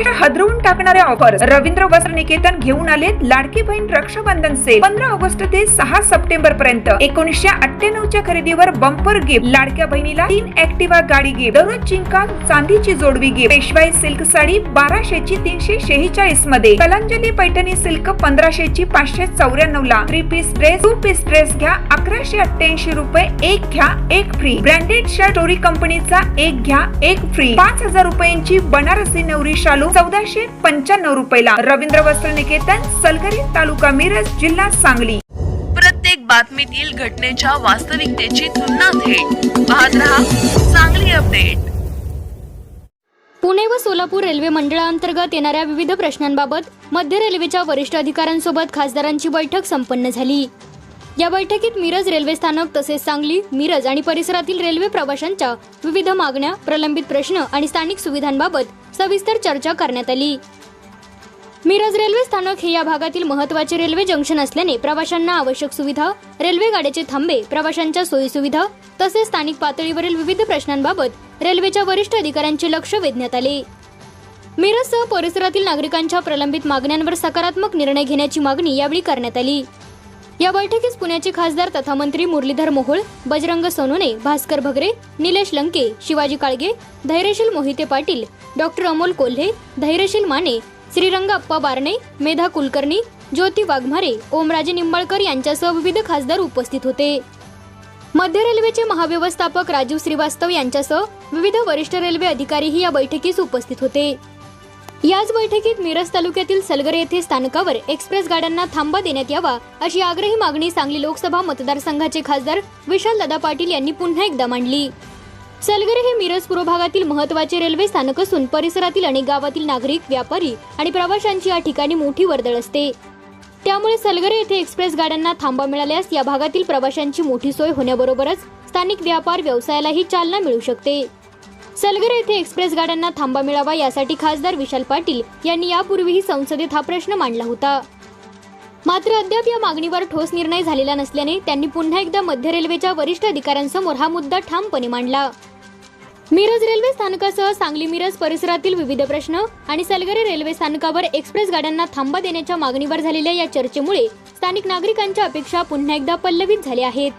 महाराष्ट्र हादरवून टाकणाऱ्या ऑफर्स रवींद्र वस्त्र निकेतन घेऊन आलेत लाडकी बहीण रक्षाबंधन सेल 15 ऑगस्ट ते 6 सप्टेंबर पर्यंत 1998च्या खरेदीवर बंपर गिफ्ट, लाडक्या बहिणीला 3 ऍक्टिवा गाडी गिफ्ट, दररोज चिंका चांदीची जोडवी गिफ्ट, पेशवाई सिल्क साडी 1200 ची 346 मध्ये, कलांजली पैठणी सिल्क 1500 ची 594 ला, 3 पीस ड्रेस 2 पीस ड्रेस घ्या 1188 रुपये, एक घ्या एक फ्री, ब्रँडेड शर्ट टोरी कंपनीचा एक घ्या एक फ्री, 5000 रुपयांची बनारसी नवरी शालू 1495 रुपयाला. रवींद्र वस्त्र निकेतन, सलगरी, तालुका मिरज, जिल्हा सांगली. प्रत्येक बातमीतील घटनेच्या वास्तविकतेची तुलना थेट पाहत रहा सांगली अपडेट. पुणे व सोलापूर रेल्वे मंडळांतर्गत येणाऱ्या विविध प्रश्नांबाबत मध्य रेल्वेच्या वरिष्ठ अधिकाऱ्यांसोबत खासदारांची बैठक संपन्न झाली. या बैठकीत मिरज रेल्वे स्थानक तसेच सांगली, मिरज आणि परिसरातील रेल्वे प्रवाशांच्या विविध मागण्या, प्रलंबित प्रश्न आणि स्थानिक सुविधांबाबत सविस्तर चर्चा करण्यात आली. मिरज रेल्वे स्थानक हे या भागातील महत्त्वाचे रेल्वे जंक्शन असल्याने प्रवाशांना आवश्यक सुविधा, रेल्वे गाड्याचे थांबे, प्रवाशांच्या सोयी सुविधा तसेच स्थानिक पातळीवरील विविध प्रश्नांबाबत रेल्वेच्या वरिष्ठ अधिकाऱ्यांचे लक्ष वेधण्यात आले. मिरजसह परिसरातील नागरिकांच्या प्रलंबित मागण्यांवर सकारात्मक निर्णय घेण्याची मागणी यावेळी करण्यात आली. या बैठकीस पुण्याचे खासदार तथा मंत्री मुरलीधर मोहोळ, बजरंग सोनवणे, भास्कर भगरे, निलेश लंके, शिवाजी काळगे, धैर्यशील मोहिते पाटील, डॉक्टर अमोल कोल्हे, धैर्यशील माने, श्रीरंग अप्पा बारणे, मेधा कुलकर्णी, ज्योती वाघमारे, ओमराजे निंबाळकर यांच्यासह विविध खासदार उपस्थित होते. मध्य रेल्वेचे महाव्यवस्थापक राजीव श्रीवास्तव यांच्यासह विविध वरिष्ठ रेल्वे अधिकारीही या बैठकीस उपस्थित होते. याच बैठकीत मिरज तालुक्यातील सलगर येथे स्थानकावर एक्सप्रेस गाड्यांना थांबा देण्यात यावा अशी आग्रही मागणी सांगली लोकसभा मतदारसंघाचे खासदार विशालदादा पाटील यांनी पुन्हा एकदा मांडली. सलगर हे मिरज पूर्व भागातील महत्त्वाचे रेल्वे स्थानक असून परिसरातील अनेक गावातील नागरिक, व्यापारी आणि प्रवाशांची या ठिकाणी मोठी वर्दळ असते. त्यामुळे सलगर येथे एक्सप्रेस गाड्यांना थांबा मिळाल्यास या भागातील प्रवाशांची मोठी सोय होण्याबरोबरच स्थानिक व्यापार व्यवसायालाही चालना मिळू शकते. सलगर येथे एक्सप्रेस गाड्यांना थांबा मिळावा यासाठी खासदार विशाल पाटील यांनी यापूर्वीही संसदेत हा प्रश्न मांडला होता. मात्र अद्याप या मागणीवर ठोस निर्णय झालेला नसल्याने त्यांनी पुन्हा एकदा मध्य रेल्वेच्या वरिष्ठ अधिकाऱ्यांसमोर हा मुद्दा ठामपणे मांडला. मिरज रेल्वे स्थानकासह सांगली मिरज परिसरातील विविध प्रश्न आणि सलगरे रेल्वे स्थानकावर एक्सप्रेस गाड्यांना थांबा देण्याच्या मागणीवर झालेल्या या चर्चेमुळे स्थानिक नागरिकांच्या अपेक्षा पुन्हा एकदा पल्लवित झाल्या आहेत.